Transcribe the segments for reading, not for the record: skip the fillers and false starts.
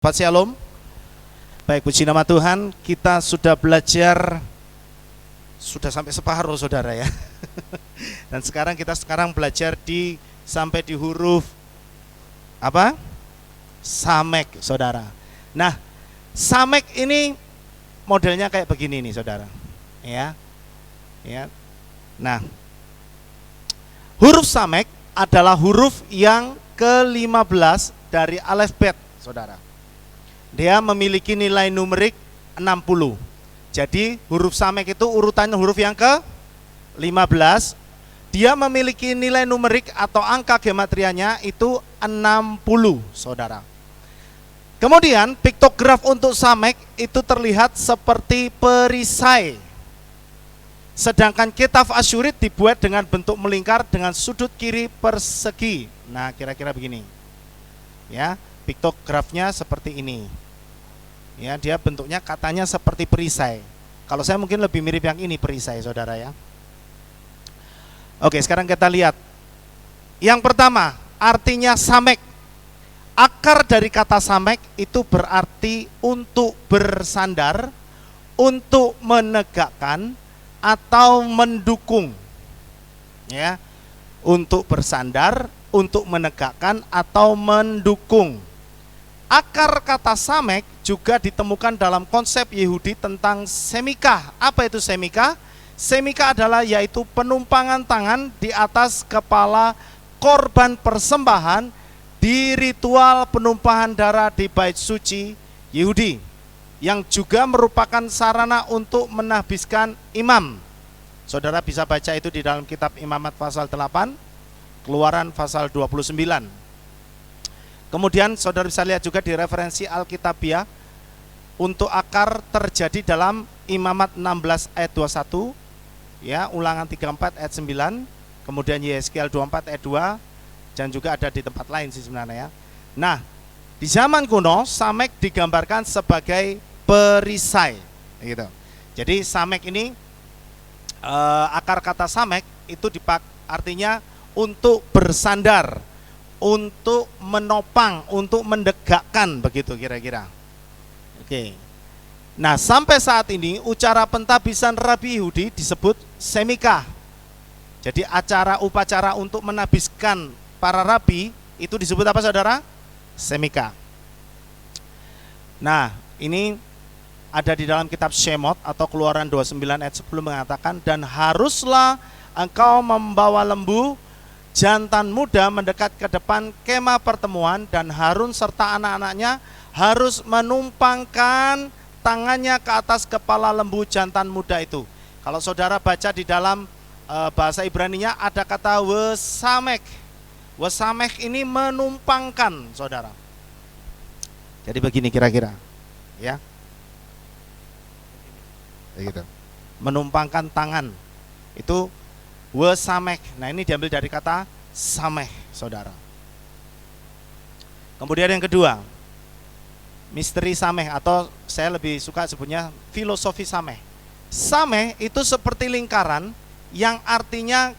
Selamat Shalom. Baik, puji nama Tuhan. Kita sudah belajar, sudah sampai separuh saudara ya. Dan kita sekarang belajar sampai di huruf apa? Samek saudara. Nah, Samek ini modelnya kayak begini nih saudara. Ya. Nah, huruf Samek adalah huruf yang ke-15 dari alfabet saudara. Dia memiliki nilai numerik 60. Jadi huruf Samek itu urutannya huruf yang ke-15. Dia memiliki nilai numerik atau angka gematrianya itu 60 saudara. Kemudian piktograf untuk Samek itu terlihat seperti perisai. Sedangkan kitab Asyurit dibuat dengan bentuk melingkar dengan sudut kiri persegi. Nah, kira-kira begini. Ya, piktografnya seperti ini. Ya, dia bentuknya katanya seperti perisai. Kalau saya mungkin lebih mirip yang ini perisai, saudara ya. Oke, sekarang kita lihat. Yang pertama, artinya Samek. Akar dari kata Samek itu berarti untuk bersandar, untuk menegakkan atau mendukung. Ya. Untuk bersandar, untuk menegakkan atau mendukung. Akar kata Samek juga ditemukan dalam konsep Yahudi tentang semikah. Apa itu semikah? Semikah adalah yaitu penumpangan tangan di atas kepala korban persembahan di ritual penumpahan darah di bait suci Yahudi, yang juga merupakan sarana untuk menahbiskan imam. Saudara bisa baca itu di dalam kitab Imamat pasal 8, Keluaran pasal 29. Kemudian saudara bisa lihat juga di referensi Alkitabiah untuk akar terjadi dalam Imamat 16 ayat 21, ya, Ulangan 34 ayat 9, kemudian Yeskeal 24 ayat 2, dan juga ada di tempat lain sih sebenarnya ya. Nah, di zaman kuno Samek digambarkan sebagai perisai gitu. Jadi Samek ini akar kata Samek itu artinya untuk bersandar, untuk menopang, untuk mendegakkan, begitu kira-kira. Oke. Nah, sampai saat ini ucara pentabisan Rabi Yahudi disebut semikah. Jadi upacara untuk menabiskan para rabi itu disebut apa saudara? Semikah. Nah, ini ada di dalam kitab Shemot atau Keluaran 29 ayat 10 mengatakan, dan haruslah engkau membawa lembu jantan muda mendekat ke depan kemah pertemuan, dan Harun serta anak-anaknya harus menumpangkan tangannya ke atas kepala lembu jantan muda itu. Kalau saudara baca di dalam bahasa Ibraninya ada kata wesamek. Wesamek ini menumpangkan saudara. Jadi begini kira-kira ya. Gitu. Menumpangkan tangan itu wesamek. Nah, ini diambil dari kata sameh, saudara. Kemudian yang kedua, misteri sameh, atau saya lebih suka sebutnya filosofi sameh. Sameh itu seperti lingkaran yang artinya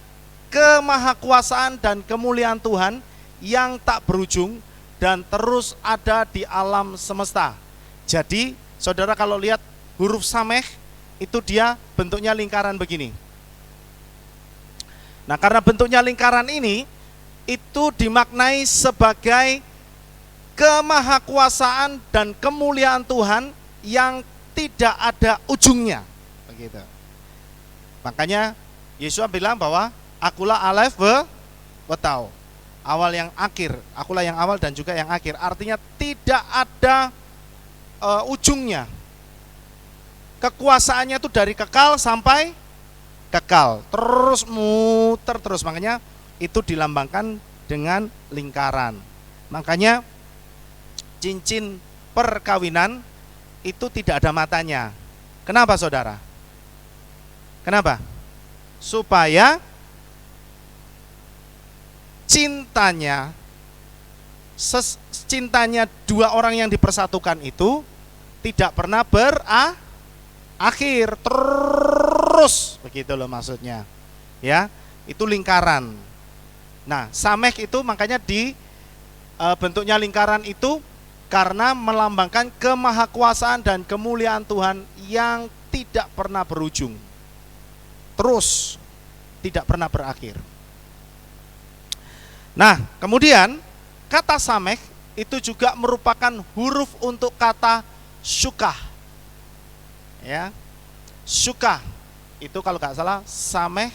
kemahakuasaan dan kemuliaan Tuhan yang tak berujung dan terus ada di alam semesta. Jadi, saudara kalau lihat huruf sameh itu dia bentuknya lingkaran begini. Nah, karena bentuknya lingkaran ini itu dimaknai sebagai kemahakuasaan dan kemuliaan Tuhan yang tidak ada ujungnya, begitu. Makanya Yesus bilang bahwa akulah alef wa tau, awal yang akhir, akulah yang awal dan juga yang akhir. Artinya tidak ada ujungnya. Kekuasaannya itu dari kekal sampai kekal, terus muter terus. Makanya itu dilambangkan dengan lingkaran. Makanya cincin perkawinan itu tidak ada matanya. Kenapa saudara? Kenapa? Supaya cintanya dua orang yang dipersatukan itu tidak pernah berakhir, terus begitu loh maksudnya. Ya, itu lingkaran. Nah, Samek itu makanya di bentuknya lingkaran itu karena melambangkan kemahakuasaan dan kemuliaan Tuhan yang tidak pernah berujung, terus tidak pernah berakhir. Nah, kemudian kata sameh itu juga merupakan huruf untuk kata syukah. Ya, syukah itu kalau nggak salah sameh,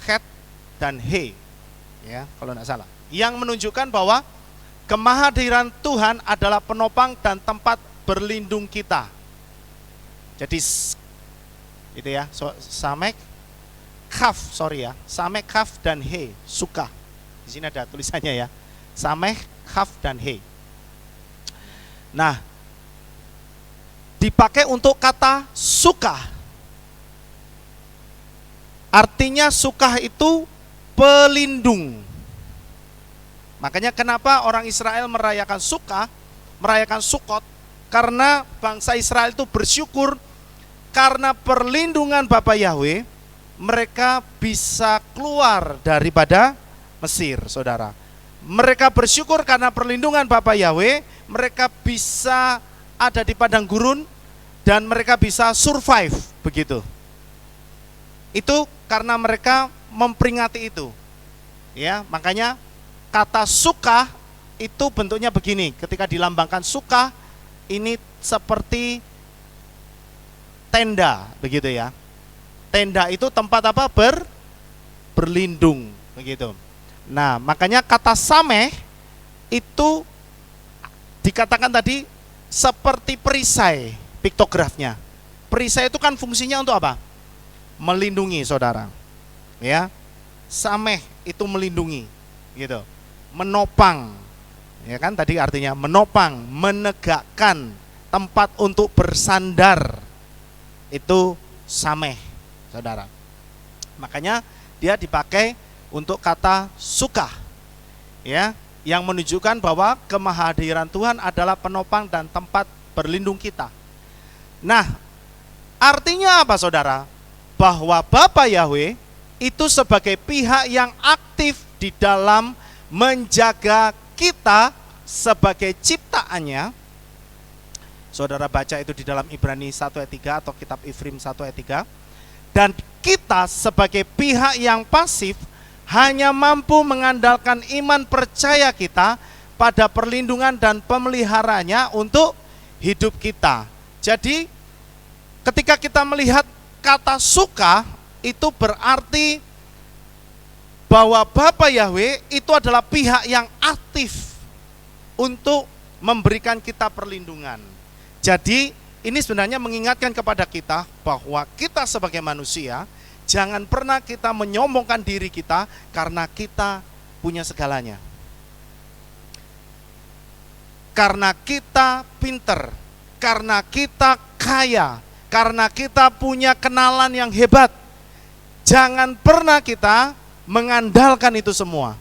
het, dan he. Ya, kalau nggak salah. Yang menunjukkan bahwa kemahadiran Tuhan adalah penopang dan tempat berlindung kita. Jadi itu ya, samek, kaf, samek, kaf, dan he, suka. Di sini ada tulisannya ya, samek, kaf, dan he. Nah, dipakai untuk kata suka. Artinya suka itu pelindung. Makanya kenapa orang Israel merayakan Sukot, karena bangsa Israel itu bersyukur karena perlindungan Bapa Yahweh mereka bisa keluar daripada Mesir, saudara. Mereka bersyukur karena perlindungan Bapa Yahweh mereka bisa ada di padang gurun dan mereka bisa survive begitu. Itu karena mereka memperingati itu. Ya, makanya kata suka itu bentuknya begini. Ketika dilambangkan suka, ini seperti tenda, begitu ya. Tenda itu tempat apa? Berlindung, begitu. Nah, makanya kata sameh itu dikatakan tadi seperti perisai, piktografnya. Perisai itu kan fungsinya untuk apa? Melindungi, saudara. Ya, sameh itu melindungi, gitu. Menopang, ya kan tadi artinya menopang, menegakkan, tempat untuk bersandar, itu sameh, saudara. Makanya dia dipakai untuk kata suka, ya, yang menunjukkan bahwa kemahadiran Tuhan adalah penopang dan tempat berlindung kita. Nah, artinya apa, saudara? Bahwa Bapa Yahweh itu sebagai pihak yang aktif di dalam menjaga kita sebagai ciptaannya. Saudara baca itu di dalam Ibrani 1 ayat 3 atau kitab Ifrim 1 ayat 3. Dan kita sebagai pihak yang pasif hanya mampu mengandalkan iman percaya kita pada perlindungan dan pemeliharaannya untuk hidup kita. Jadi ketika kita melihat kata suka, itu berarti bahwa Bapa Yahweh itu adalah pihak yang aktif untuk memberikan kita perlindungan. Jadi ini sebenarnya mengingatkan kepada kita bahwa kita sebagai manusia jangan pernah kita menyombongkan diri kita karena kita punya segalanya. Karena kita pinter, karena kita kaya, karena kita punya kenalan yang hebat. Jangan pernah kita mengandalkan itu semua.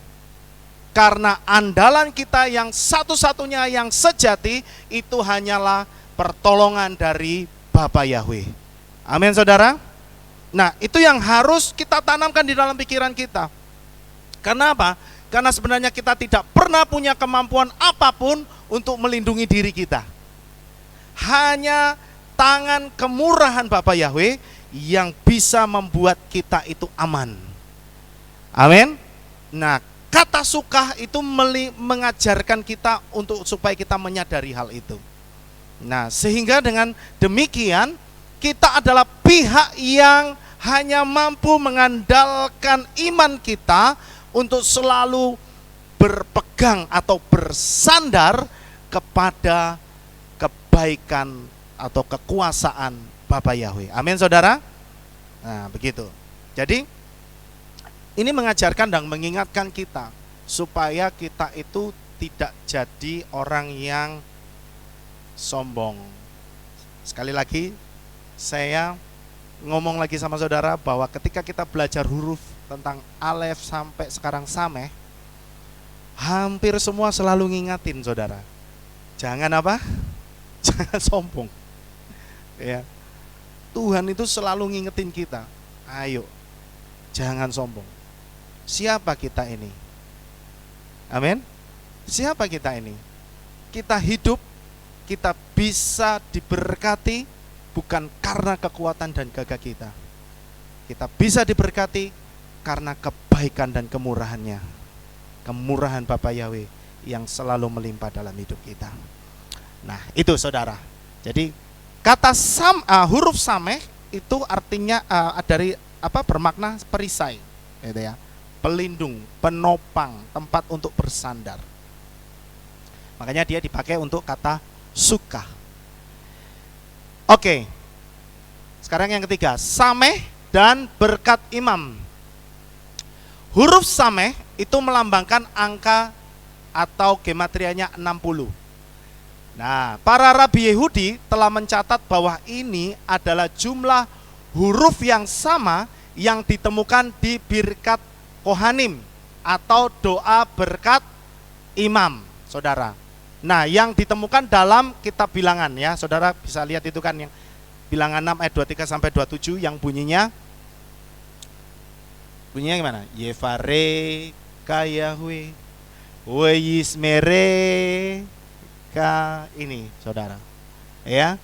Karena andalan kita yang satu-satunya yang sejati itu hanyalah pertolongan dari Bapa Yahweh. Amin, saudara. Nah, itu yang harus kita tanamkan di dalam pikiran kita. Karena apa? Karena sebenarnya kita tidak pernah punya kemampuan apapun untuk melindungi diri kita. Hanya tangan kemurahan Bapa Yahweh yang bisa membuat kita itu aman. Amin. Nah, kata suka itu mengajarkan kita untuk supaya kita menyadari hal itu. Nah, sehingga dengan demikian kita adalah pihak yang hanya mampu mengandalkan iman kita untuk selalu berpegang atau bersandar kepada kebaikan atau kekuasaan Bapa Yahweh. Amin, saudara. Nah, begitu. Jadi ini mengajarkan dan mengingatkan kita supaya kita itu tidak jadi orang yang sombong. Sekali lagi saya ngomong lagi sama saudara bahwa ketika kita belajar huruf tentang alef sampai sekarang sameh, hampir semua selalu ngingatin saudara, jangan apa? Jangan sombong. Ya. Tuhan itu selalu ngingetin kita, ayo jangan sombong. Siapa kita ini? Amin. Siapa kita ini? kita hidup, kita bisa diberkati bukan karena kekuatan dan gagah kita. Kita bisa diberkati karena kebaikan dan kemurahannya. Kemurahan Bapa Yahweh yang selalu melimpah dalam hidup kita. Nah, itu saudara. Jadi kata huruf sameh itu artinya dari bermakna perisai, gitu ya. Pelindung, penopang, tempat untuk bersandar. Makanya dia dipakai untuk kata suka. Oke. Sekarang yang ketiga, sameh dan berkat imam. Huruf sameh itu melambangkan angka atau gematrianya 60. Nah, para rabi Yahudi telah mencatat bahwa ini adalah jumlah huruf yang sama yang ditemukan di birkat Kohanim atau doa berkat imam, saudara. Nah, yang ditemukan dalam kitab Bilangan ya, saudara bisa lihat itu kan yang Bilangan 6 ayat 23 sampai 27 yang bunyinya gimana? Yefare ka Yahweh Weyismere ka ini, saudara. Ya.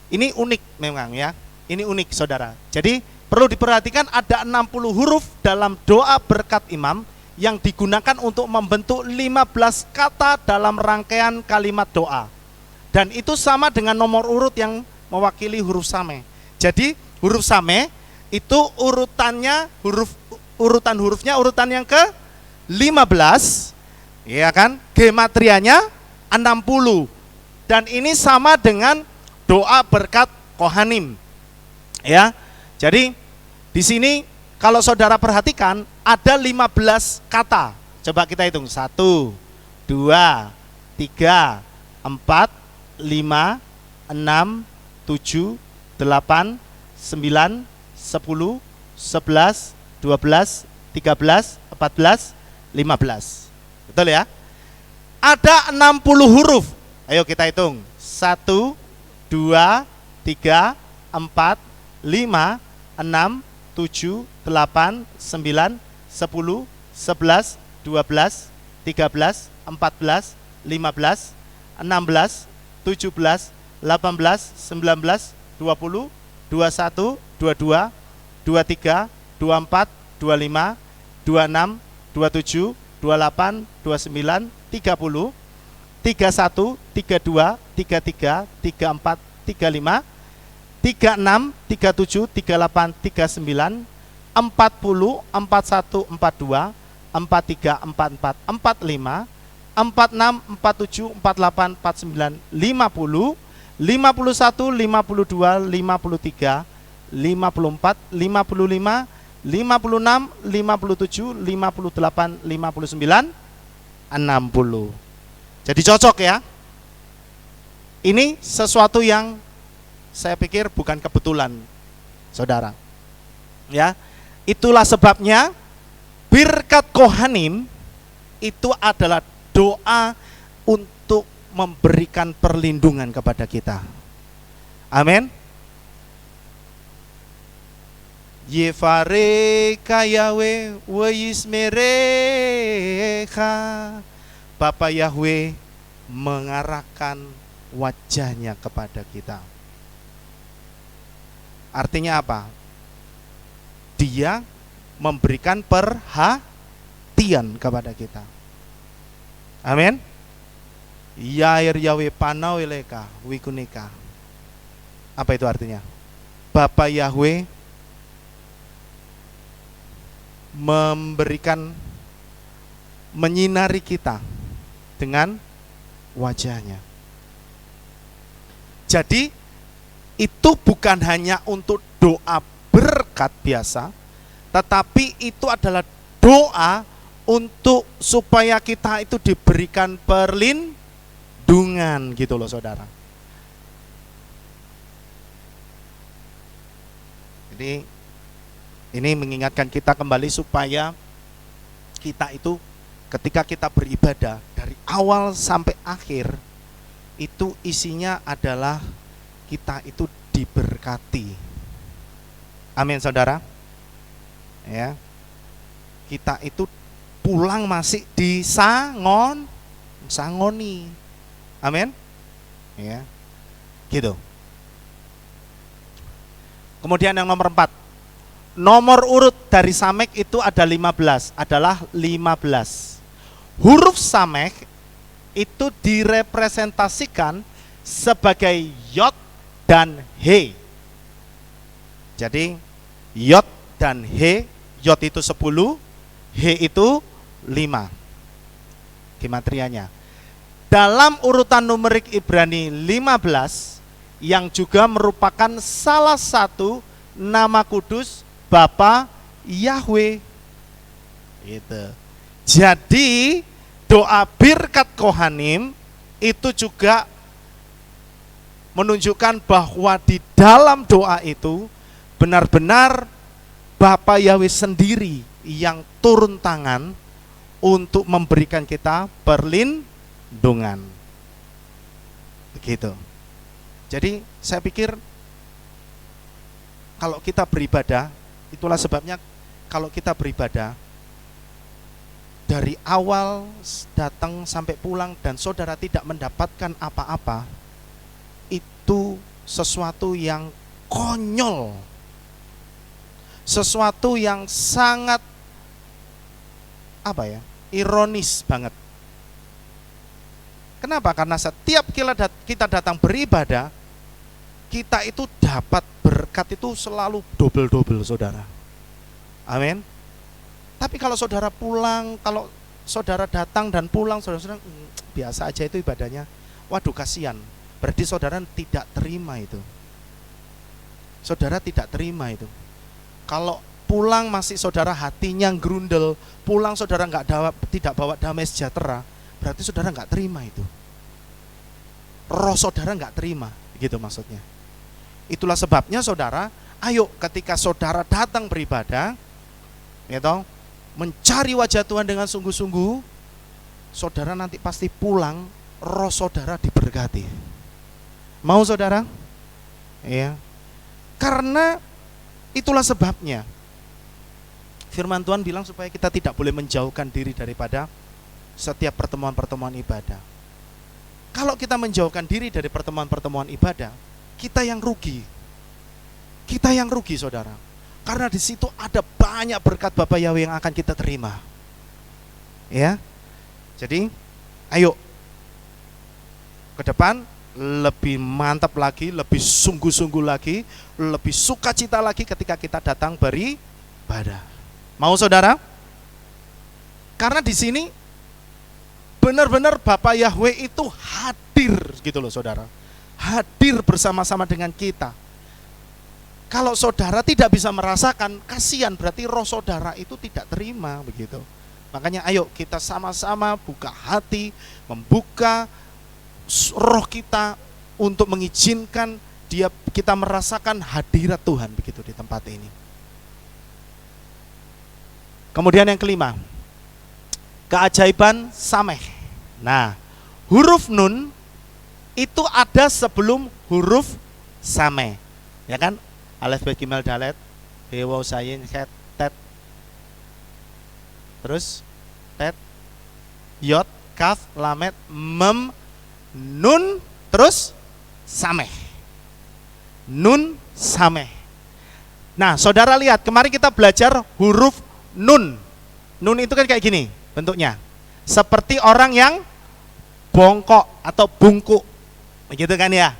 Ini unik memang ya. Ini unik, saudara. Jadi perlu diperhatikan ada 60 huruf dalam doa berkat imam yang digunakan untuk membentuk 15 kata dalam rangkaian kalimat doa. Dan itu sama dengan nomor urut yang mewakili huruf sameh. Jadi huruf sameh itu urutannya urutan hurufnya urutan yang ke 15, ya kan? Gematrianya 60. Dan ini sama dengan doa berkat Kohanim. Ya. Jadi di sini kalau saudara perhatikan ada 15 kata. Coba kita hitung. 1, 2, 3, 4, 5, 6, 7, 8, 9, 10, 11, 12, 13, 14, 15. Betul ya? Ada 60 huruf. Ayo kita hitung. 1, 2, 3, 4, 5, 6, 7, 8, 9, 10, 11, 12, 13, 14, 15, 16, 17, 18, 19, 20, 21, 22, 23, 24, 25, 26, 27, 28, 29, 30, 31, 32, 33, 34, 35, 36, 37, 38, 39, 40, 41, 42, 43, 44, 45, 46, 47, 48, 49, 50, 51, 52, 53, 54, 55, 56, 57, 58, 59, 60. Jadi cocok ya. Ini sesuatu yang saya pikir bukan kebetulan, saudara. Ya, itulah sebabnya birkat Kohanim itu adalah doa untuk memberikan perlindungan kepada kita. Amin. Yefare ka Yahweh Weyismerecha. Bapa Yahweh mengarahkan wajahnya kepada kita. Artinya apa? Dia memberikan perhatian kepada kita. Amin. Yair Yahweh panawileka wikunika. Apa itu artinya? Bapa Yahweh menyinari kita dengan wajahnya. Jadi itu bukan hanya untuk doa berkat biasa, tetapi itu adalah doa untuk supaya kita itu diberikan perlindungan gitu loh, saudara. Jadi ini mengingatkan kita kembali supaya kita itu ketika kita beribadah dari awal sampai akhir itu isinya adalah kita itu diberkati. Amin, saudara. Ya. Kita itu pulang masih disangoni. Amin. Ya. Gitu. Kemudian yang nomor 4. Nomor urut dari Samek itu ada 15, adalah 15. Huruf Samek itu direpresentasikan sebagai Yod dan He. Jadi Yod dan He, Yod itu 10, He itu 5. Gematrianya. Dalam urutan numerik Ibrani 15 yang juga merupakan salah satu nama kudus Bapa Yahweh. Gitu. Jadi doa Birkat Kohanim itu juga menunjukkan bahwa di dalam doa itu benar-benar Bapa Yahweh sendiri yang turun tangan untuk memberikan kita perlindungan. Begitu. Jadi saya pikir kalau kita beribadah, itulah sebabnya kalau kita beribadah dari awal datang sampai pulang dan saudara tidak mendapatkan apa-apa, itu sesuatu yang konyol, sesuatu yang sangat ironis banget. Kenapa? Karena setiap kita datang beribadah, kita itu dapat berkat itu selalu double-double, saudara. Amin. Tapi kalau saudara pulang, kalau saudara datang dan pulang, saudara biasa aja itu ibadahnya, waduh kasihan. Berarti saudara tidak terima itu. Saudara tidak terima itu. Kalau pulang masih saudara hatinya grundel, pulang saudara tidak bawa damai sejahtera, berarti saudara nggak terima itu. Roh saudara nggak terima, gitu maksudnya. Itulah sebabnya saudara, ayo ketika saudara datang beribadah, gitu, mencari wajah Tuhan dengan sungguh-sungguh, saudara nanti pasti pulang, roh saudara diberkati. Mau saudara? Iya. Karena itulah sebabnya firman Tuhan bilang supaya kita tidak boleh menjauhkan diri daripada setiap pertemuan-pertemuan ibadah. Kalau kita menjauhkan diri dari pertemuan-pertemuan ibadah, kita yang rugi. Kita yang rugi, saudara. Karena di situ ada banyak berkat Bapa Yahweh yang akan kita terima. Ya. Jadi, ayo ke depan lebih mantap lagi, lebih sungguh-sungguh lagi, lebih sukacita lagi ketika kita datang beribadah. Mau saudara? Karena di sini benar-benar Bapa Yahweh itu hadir gitu loh, saudara. Hadir bersama-sama dengan kita. Kalau saudara tidak bisa merasakan, kasihan, berarti roh saudara itu tidak terima begitu. Makanya ayo kita sama-sama buka hati, membuka roh kita untuk mengizinkan kita merasakan hadirat Tuhan begitu di tempat ini. Kemudian yang kelima, keajaiban Sameh. Nah, huruf Nun itu ada sebelum huruf Sameh, ya kan? Alef, Bet, Gimel, Dalet, He, Waw, Zayin, Het, Tet, terus Tet, Yod, Kaf, Lamet, Mem, Nun, terus Sameh. Nun, Sameh. Nah, saudara lihat, kemarin kita belajar huruf Nun. Nun itu kan kayak gini bentuknya, seperti orang yang bongkok atau bungkuk, begitu kan ya?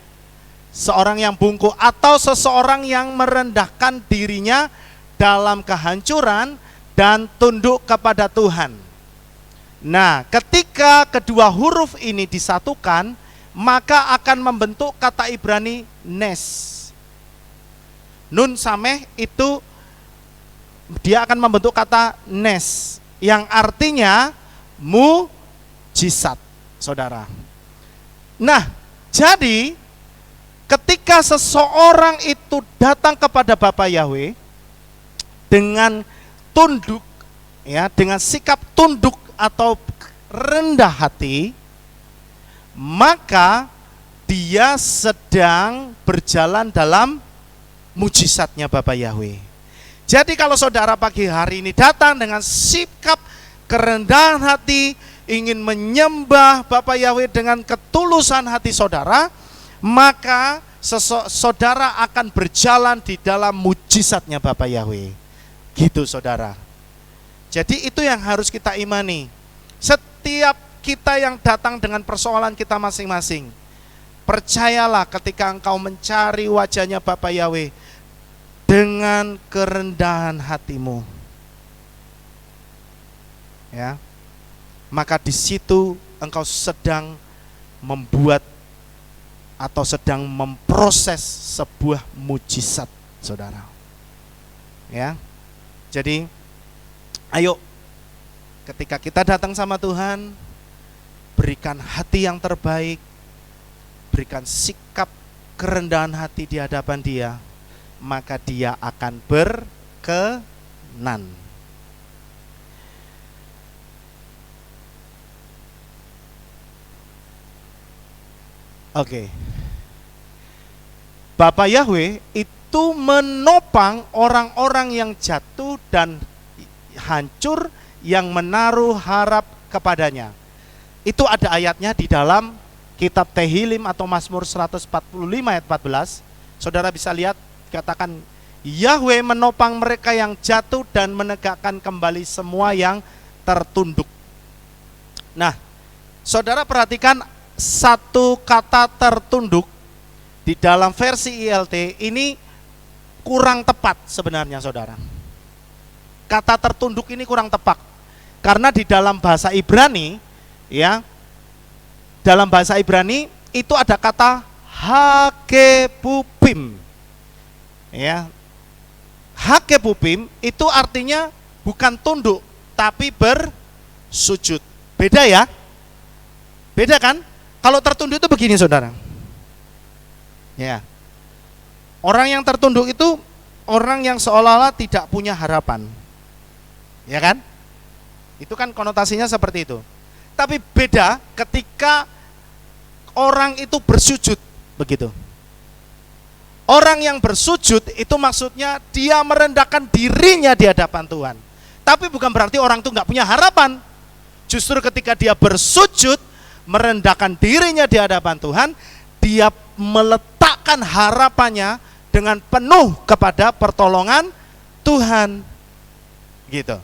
Seorang yang bungkuk atau seseorang yang merendahkan dirinya dalam kehancuran dan tunduk kepada Tuhan. Nah, ketika kedua huruf ini disatukan, maka akan membentuk kata Ibrani Nes. Nun Sameh itu dia akan membentuk kata Nes, yang artinya mujizat, saudara. Nah, jadi ketika seseorang itu datang kepada Bapa Yahweh dengan tunduk, ya, dengan sikap tunduk atau rendah hati, maka dia sedang berjalan dalam mujizatnya Bapa Yahweh. Jadi kalau saudara pagi hari ini datang dengan sikap kerendahan hati, ingin menyembah Bapa Yahweh dengan ketulusan hati saudara, maka saudara akan berjalan di dalam mujizatnya Bapa Yahweh. Gitu saudara. Jadi itu yang harus kita imani. Setiap kita yang datang dengan persoalan kita masing-masing, percayalah ketika engkau mencari wajahnya Bapa Yahweh dengan kerendahan hatimu, ya, maka di situ engkau sedang membuat atau sedang memproses sebuah mujizat, saudara. Ya, jadi ayo ketika kita datang sama Tuhan, berikan hati yang terbaik, berikan sikap kerendahan hati di hadapan Dia, maka Dia akan berkenan. Oke. Bapa Yahweh itu menopang orang-orang yang jatuh dan hancur yang menaruh harap kepadanya. Itu ada ayatnya di dalam kitab Tehillim atau Mazmur 145 ayat 14. Saudara bisa lihat, katakan Yahweh menopang mereka yang jatuh dan menegakkan kembali semua yang tertunduk. Nah, saudara perhatikan satu kata tertunduk di dalam versi ILT ini kurang tepat sebenarnya, saudara. Kata tertunduk ini kurang tepat karena di dalam bahasa Ibrani, ya, dalam bahasa Ibrani itu ada kata hakebupim, ya. Hakebupim itu artinya bukan tunduk tapi bersujud. Beda ya? Beda kan? Kalau tertunduk itu begini, saudara. Ya. Orang yang tertunduk itu orang yang seolah-olah tidak punya harapan. Ya kan? Itu kan konotasinya seperti itu. Tapi beda ketika orang itu bersujud, begitu. Orang yang bersujud itu maksudnya dia merendahkan dirinya di hadapan Tuhan. Tapi bukan berarti orang itu nggak punya harapan. Justru ketika dia bersujud, merendahkan dirinya di hadapan Tuhan, dia meletakkan harapannya dengan penuh kepada pertolongan Tuhan. Gitu.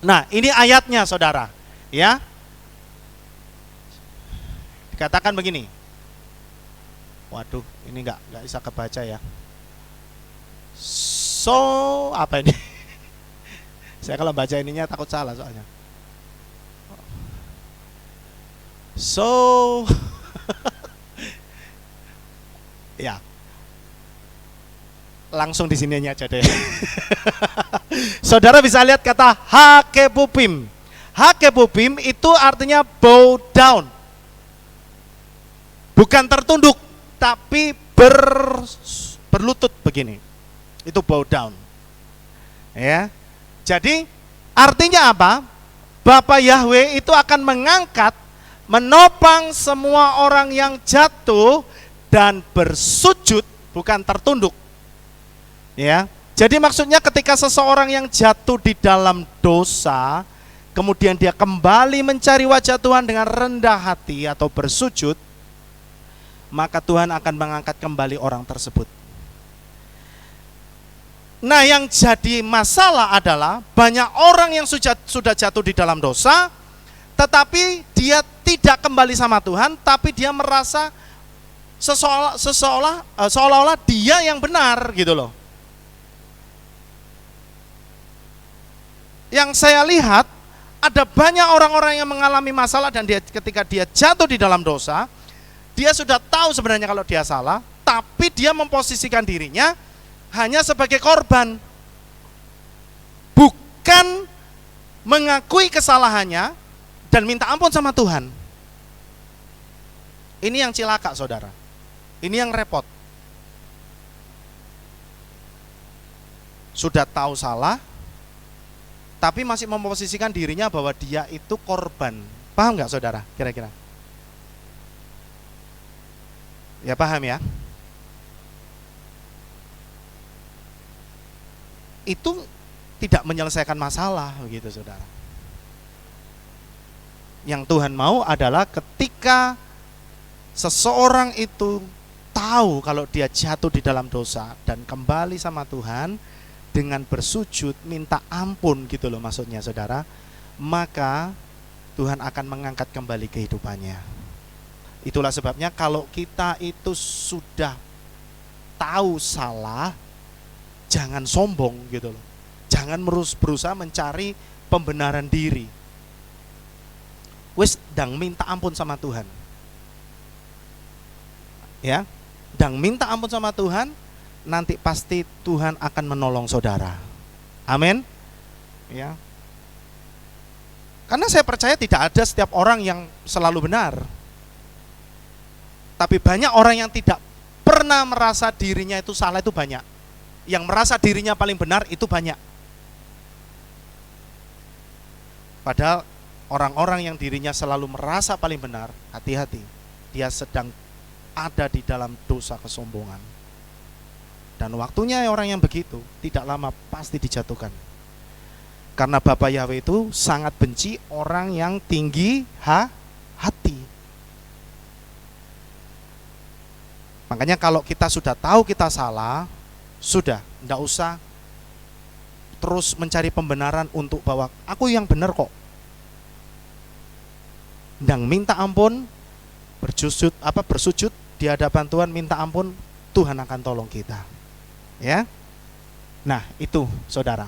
Nah, ini ayatnya, saudara. Ya. Dikatakan begini. Waduh, ini nggak bisa kebaca ya. So, apa ini? Saya kalau baca ininya takut salah soalnya. So, ya, langsung di sini aja deh. Saudara bisa lihat kata hakebupim. Hakebupim itu artinya bow down, bukan tertunduk, tapi berlutut begini. Itu bow down. Ya, jadi artinya apa? Bapa Yahweh itu akan mengangkat, menopang semua orang yang jatuh dan bersujud, bukan tertunduk. Ya. Jadi maksudnya ketika seseorang yang jatuh di dalam dosa, kemudian dia kembali mencari wajah Tuhan dengan rendah hati atau bersujud, maka Tuhan akan mengangkat kembali orang tersebut. Nah, yang jadi masalah adalah banyak orang yang sudah jatuh di dalam dosa, tetapi dia tidak kembali sama Tuhan, tapi dia merasa seolah-olah dia yang benar gitu loh. Yang saya lihat ada banyak orang-orang yang mengalami masalah dan ketika dia jatuh di dalam dosa, dia sudah tahu sebenarnya kalau dia salah, tapi dia memposisikan dirinya hanya sebagai korban, bukan mengakui kesalahannya dan minta ampun sama Tuhan. Ini yang cilaka, saudara. Ini yang repot. Sudah tahu salah, tapi masih memposisikan dirinya bahwa dia itu korban. Paham nggak, saudara? Kira-kira? Ya paham ya? Itu tidak menyelesaikan masalah, begitu, saudara. Yang Tuhan mau adalah ketika seseorang itu tahu kalau dia jatuh di dalam dosa dan kembali sama Tuhan dengan bersujud minta ampun gitu loh maksudnya saudara, maka Tuhan akan mengangkat kembali kehidupannya. Itulah sebabnya kalau kita itu sudah tahu salah, jangan sombong gitu loh. Jangan berusaha mencari pembenaran diri. Wis dang minta ampun sama Tuhan. Ya, dang minta ampun sama Tuhan, nanti pasti Tuhan akan menolong saudara. Amin. Ya. Karena saya percaya tidak ada setiap orang yang selalu benar. Tapi banyak orang yang tidak pernah merasa dirinya itu salah itu banyak. Yang merasa dirinya paling benar itu banyak. Padahal orang-orang yang dirinya selalu merasa paling benar, hati-hati. Dia sedang ada di dalam dosa kesombongan. Dan waktunya orang yang begitu tidak lama pasti dijatuhkan. Karena Bapa Yahweh itu sangat benci orang yang tinggi hati. Makanya kalau kita sudah tahu kita salah, sudah, tidak usah terus mencari pembenaran untuk bahwa aku yang benar kok. Dan minta ampun, bersujud di hadapan Tuhan, minta ampun, Tuhan akan tolong kita. Ya. Nah, itu saudara.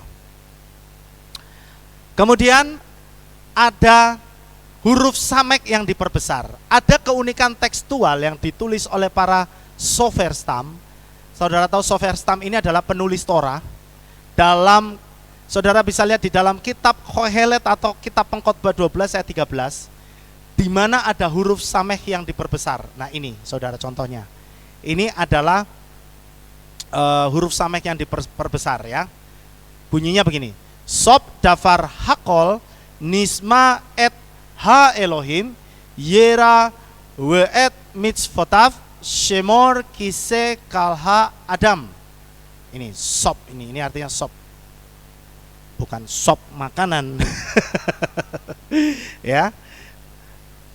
Kemudian ada huruf samek yang diperbesar. Ada keunikan tekstual yang ditulis oleh para Soferstam. Saudara tahu Soferstam ini adalah penulis Torah. Saudara bisa lihat di dalam kitab Kohelet atau kitab Pengkhotbah 12 ayat 13, di mana ada huruf samek yang diperbesar. Nah ini saudara contohnya. Ini adalah huruf samek yang diperbesar ya. Bunyinya begini. Sob dafar hakol nisma et ha Elohim yera weet mitzvotav shemor kise kalha adam. Ini sop, ini artinya sop. Bukan sop makanan. Ya.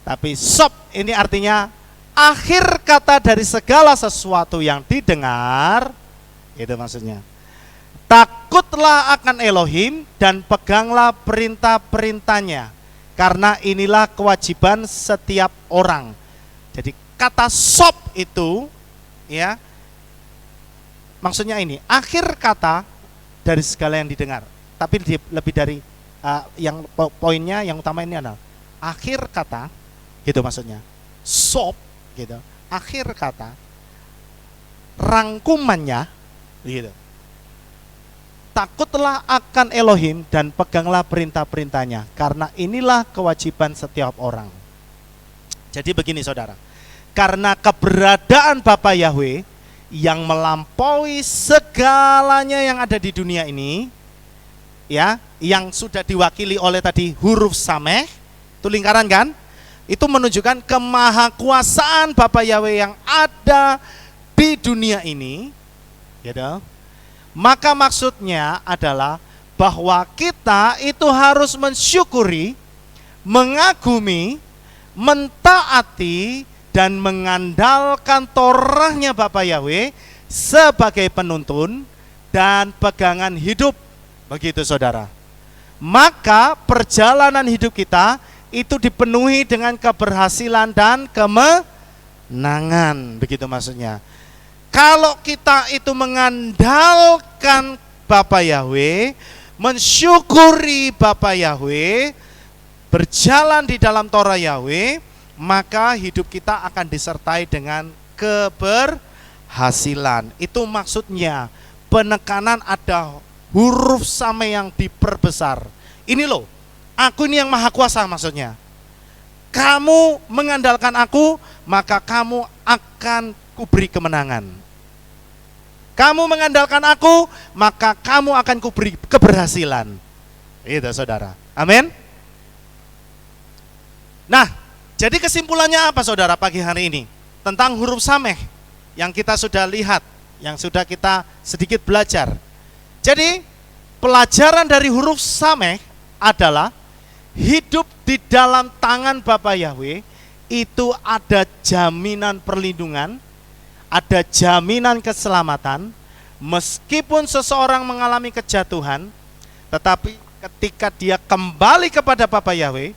Tapi sop ini artinya akhir kata dari segala sesuatu yang didengar. Itu maksudnya. Takutlah akan Elohim dan peganglah perintah-perintahnya, karena inilah kewajiban setiap orang. Jadi kata sop itu ya maksudnya ini akhir kata dari segala yang didengar. Tapi lebih dari yang poinnya yang utama ini adalah akhir kata, gitu maksudnya. Sop gitu. Akhir kata, rangkumannya gitu. Takutlah akan Elohim dan peganglah perintah-perintahnya, karena inilah kewajiban setiap orang. Jadi begini saudara, karena keberadaan Bapa Yahweh yang melampaui segalanya yang ada di dunia ini, ya, yang sudah diwakili oleh tadi huruf sameh, itu lingkaran kan? Itu menunjukkan kemahakuasaan Bapa Yahweh yang ada di dunia ini, gitu. Maka maksudnya adalah bahwa kita itu harus mensyukuri, mengagumi, mentaati, dan mengandalkan Torahnya Bapa Yahweh sebagai penuntun dan pegangan hidup. Begitu saudara. Maka perjalanan hidup kita itu dipenuhi dengan keberhasilan dan kemenangan. Begitu maksudnya. Kalau kita itu mengandalkan Bapa Yahweh, mensyukuri Bapa Yahweh, berjalan di dalam Torah Yahweh, maka hidup kita akan disertai dengan keberhasilan. Itu maksudnya penekanan ada huruf sameh yang diperbesar. Ini loh, aku ini yang maha kuasa maksudnya. Kamu mengandalkan aku, maka kamu akan kuberi kemenangan. Kamu mengandalkan aku, maka kamu akan kuberi keberhasilan. Itu saudara. Amin. Nah, jadi kesimpulannya apa saudara pagi hari ini? Tentang huruf sameh yang kita sudah lihat, yang sudah kita sedikit belajar. Jadi, pelajaran dari huruf sameh adalah hidup di dalam tangan Bapa Yahweh itu ada jaminan perlindungan, ada jaminan keselamatan. Meskipun seseorang mengalami kejatuhan, tetapi ketika dia kembali kepada Bapa Yahweh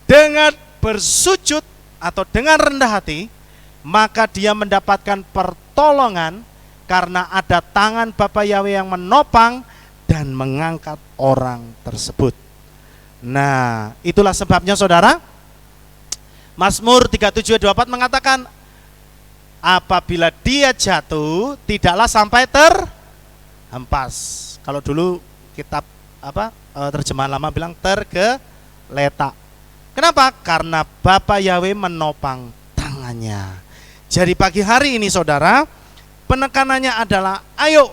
dengan bersujud atau dengan rendah hati, maka dia mendapatkan pertolongan karena ada tangan Bapa Yahweh yang menopang dan mengangkat orang tersebut. Nah, itulah sebabnya saudara, Mazmur 37:24 mengatakan, apabila dia jatuh tidaklah sampai terhempas. Kalau dulu kitab terjemahan lama bilang tergeletak. Kenapa? Karena Bapa Yahweh menopang tangannya. Jadi pagi hari ini saudara, penekanannya adalah ayo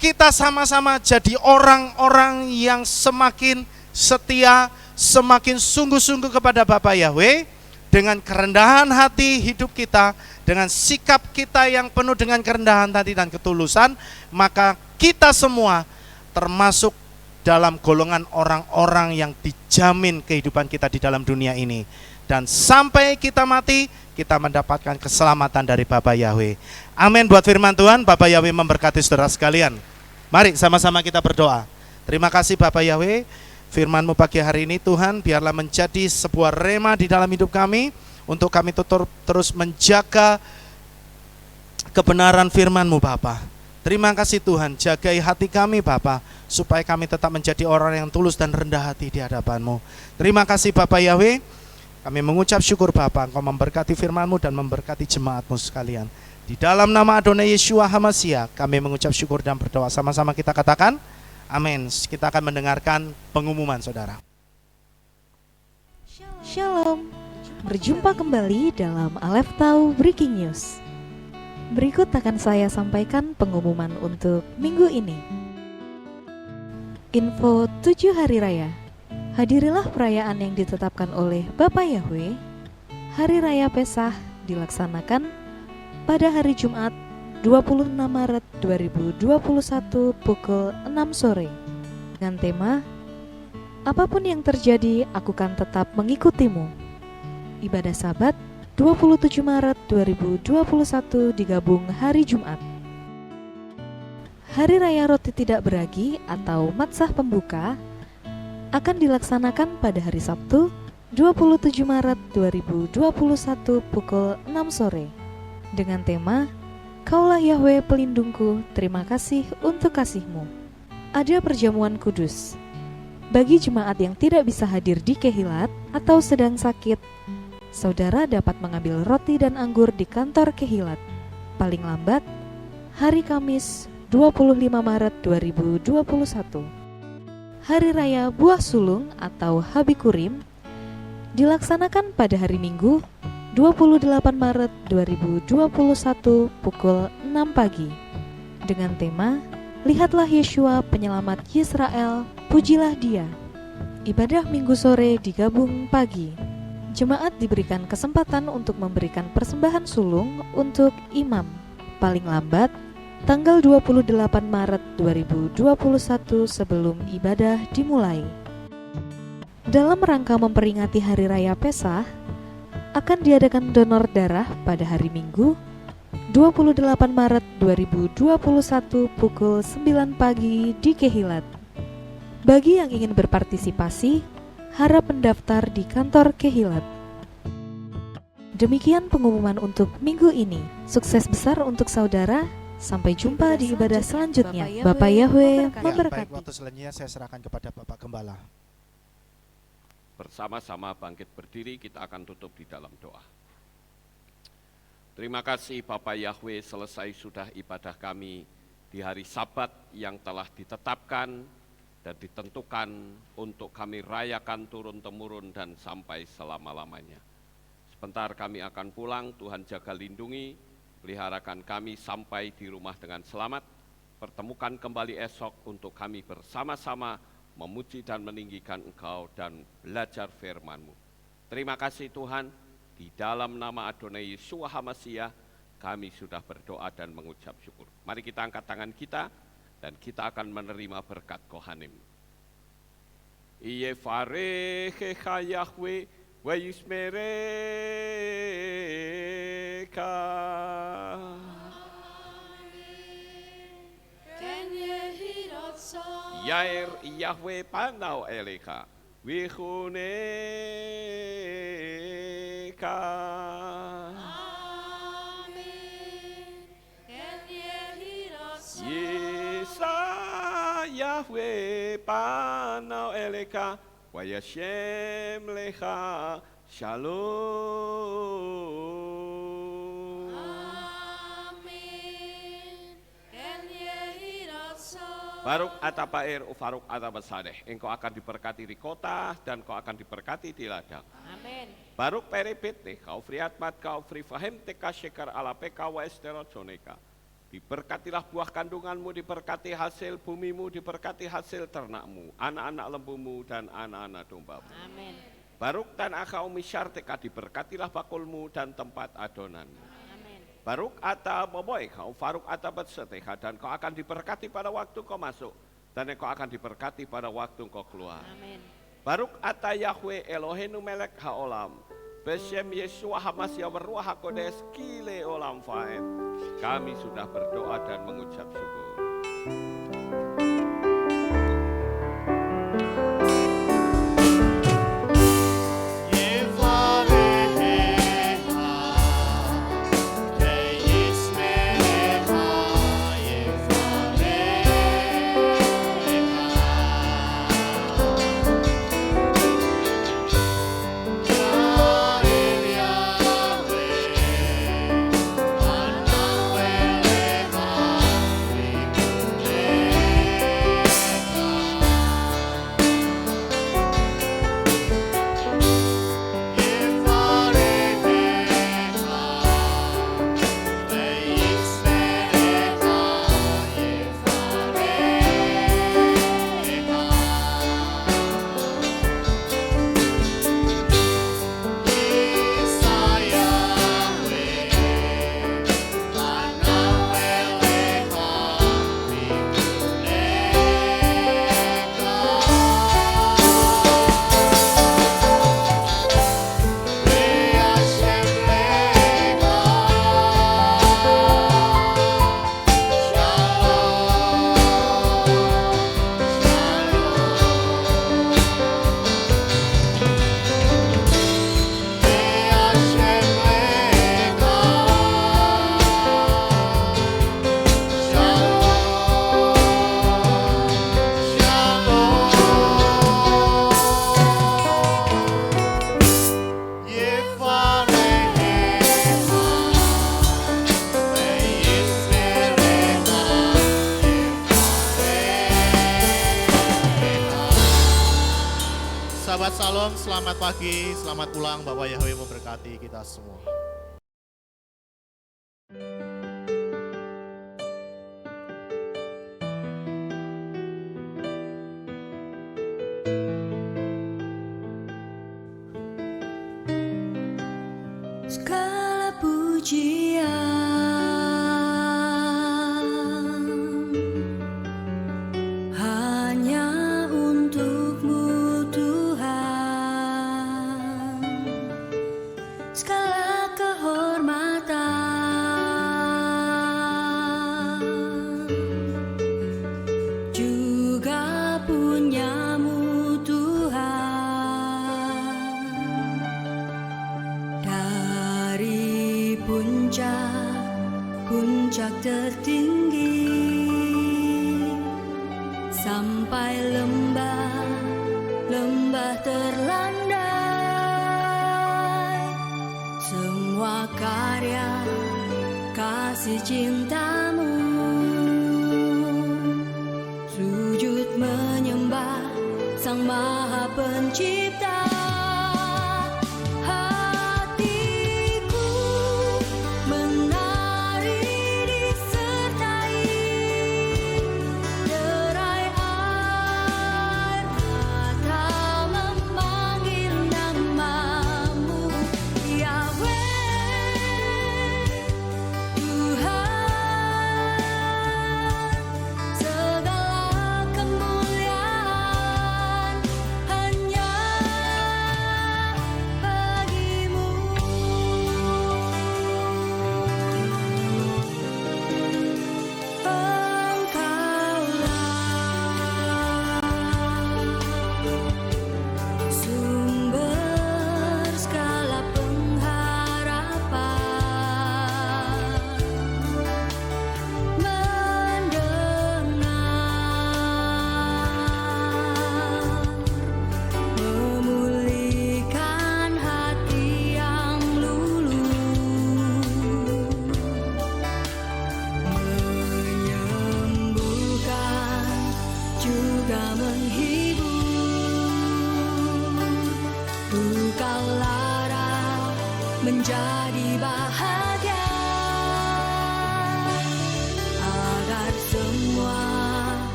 kita sama-sama jadi orang-orang yang semakin setia, semakin sungguh-sungguh kepada Bapa Yahweh. Dengan kerendahan hati hidup kita, dengan sikap kita yang penuh dengan kerendahan hati dan ketulusan, maka kita semua termasuk dalam golongan orang-orang yang dijamin kehidupan kita di dalam dunia ini. Dan sampai kita mati, kita mendapatkan keselamatan dari Bapa Yahweh. Amin buat firman Tuhan. Bapa Yahweh memberkati saudara sekalian. Mari sama-sama kita berdoa. Terima kasih Bapa Yahweh, firman-Mu pagi hari ini Tuhan, biarlah menjadi sebuah rema di dalam hidup kami, untuk kami terus menjaga kebenaran firman-Mu Bapa. Terima kasih Tuhan, jagai hati kami Bapa, supaya kami tetap menjadi orang yang tulus dan rendah hati di hadapan-Mu. Terima kasih Bapa Yahweh, kami mengucap syukur Bapa, Engkau memberkati firman-Mu dan memberkati jemaat-Mu sekalian. Di dalam nama Adonai Yeshua HaMashiach kami mengucap syukur dan berdoa. Sama-sama kita katakan amin. Kita akan mendengarkan pengumuman saudara. Shalom, berjumpa kembali dalam Aleph Tau Breaking News. Berikut akan saya sampaikan pengumuman untuk minggu ini. Info 7 Hari Raya. Hadirilah perayaan yang ditetapkan oleh Bapa Yahweh. Hari Raya Pesah dilaksanakan pada hari Jumat 26 Maret 2021 pukul 6 sore dengan tema apapun yang terjadi aku kan tetap mengikutimu. Ibadah Sabat 27 Maret 2021 digabung hari Jumat. Hari Raya Roti Tidak Beragi atau Matsah Pembuka akan dilaksanakan pada hari Sabtu 27 Maret 2021 pukul 6 sore dengan tema Kaulah Yahweh pelindungku, terima kasih untuk kasih-Mu. Ada perjamuan kudus. Bagi jemaat yang tidak bisa hadir di Kehilat atau sedang sakit, saudara dapat mengambil roti dan anggur di kantor Kehilat. Paling lambat, hari Kamis 25 Maret 2021. Hari Raya Buah Sulung atau Habikurim dilaksanakan pada hari Minggu 28 Maret 2021 pukul 6 pagi dengan tema Lihatlah Yeshua penyelamat Yisrael, pujilah Dia. Ibadah Minggu sore digabung pagi. Jemaat diberikan kesempatan untuk memberikan persembahan sulung untuk imam paling lambat tanggal 28 Maret 2021 sebelum ibadah dimulai. Dalam rangka memperingati Hari Raya Pesah, akan diadakan donor darah pada hari Minggu 28 Maret 2021 pukul 9 pagi di Kehilat. Bagi yang ingin berpartisipasi, harap mendaftar di kantor Kehilat. Demikian pengumuman untuk minggu ini. Sukses besar untuk saudara. Sampai jumpa di ibadah selanjutnya. Bapak Yahweh memberkati. Waktu selanjutnya saya serahkan kepada Bapak Gembala. Bersama-sama bangkit berdiri, kita akan tutup di dalam doa. Terima kasih Bapak Yahweh, selesai sudah ibadah kami di hari Sabat yang telah ditetapkan dan ditentukan untuk kami rayakan turun-temurun dan sampai selama-lamanya. Sebentar kami akan pulang, Tuhan jaga lindungi, peliharakan kami sampai di rumah dengan selamat. Pertemukan kembali esok untuk kami bersama-sama memuji dan meninggikan Engkau dan belajar firman-Mu. Terima kasih Tuhan, di dalam nama Adonai Yeshua HaMashiach kami sudah berdoa dan mengucap syukur. Mari kita angkat tangan kita dan kita akan menerima berkat Kohanim. Yevarechecha Yahweh vayismereka. Yair Yahweh panau eleka vichuneka. Yesa Yahweh panau eleka vayashem lecha shalom. Baruk atapair ufaruk atabasadeh. Engkau akan diberkati di kota dan kau akan diberkati di ladang. Amin. Baruk peripete kau friatmat kau frifahem teka shekar alapeka wa esterojoneka. Diberkatilah buah kandunganmu, diberkati hasil bumimu, diberkati hasil ternakmu, anak-anak lembumu dan anak-anak dombamu. Amin. Baruk tan akau misyarteka, diberkatilah bakulmu dan tempat adonanmu. Baruk ata boboy kau faruk ata betseteha, dan kau akan diberkati pada waktu kau masuk dan kau akan diberkati pada waktu kau keluar. Amin. Baruk ata Yahweh Eloheinu melek haolam besem Yeshua hamasya berruah hakodes kile olam faed. Kami sudah berdoa dan mengucap syukur. Sahabat Salom, selamat pagi, selamat pulang. Bapak Yahweh memberkati kita semua. Segala pujian hanya untukmu Tuhan, segala kehormatan juga punyamu Tuhan. Dari puncak tertinggi sampai lembah terlandai, semua karya kasih cintamu, sujud menyembah Sang Maha Pencipta.